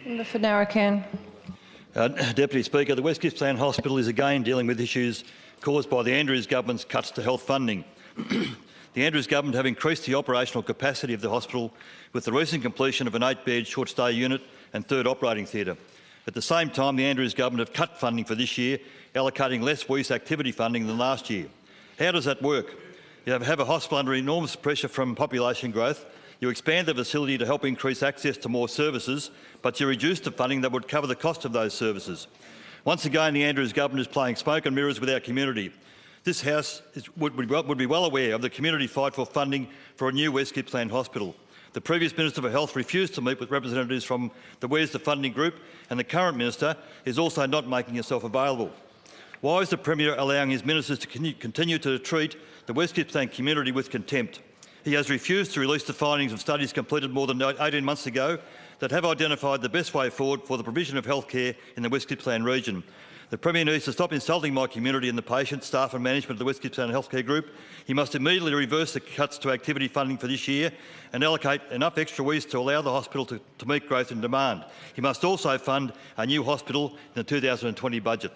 Member for Narrowcan. Deputy Speaker, the West Gippsland Hospital is again dealing with issues caused by the Andrews government's cuts to health funding. The Andrews government have increased the operational capacity of the hospital with the recent completion of an 8-bed short-stay unit and third operating theatre. At the same time, the Andrews government have cut funding for this year, allocating less WEES activity funding than last year. How does that work? You have a hospital under enormous pressure from population growth. You expand the facility to help increase access to more services, but you reduce the funding that would cover the cost of those services. Once again, the Andrews government is playing smoke and mirrors with our community. This House would be well aware of the community fight for funding for a new West Gippsland hospital. The previous Minister for Health refused to meet with representatives from the Where's the Funding group, and the current Minister is also not making herself available. Why is the Premier allowing his ministers to continue to treat the West Gippsland community with contempt? He has refused to release the findings of studies completed more than 18 months ago that have identified the best way forward for the provision of health care in the West Gippsland region. The Premier needs to stop insulting my community and the patients, staff and management of the West Gippsland Healthcare Group. He must immediately reverse the cuts to activity funding for this year and allocate enough extra WEES to allow the hospital to meet growth in demand. He must also fund a new hospital in the 2020 budget.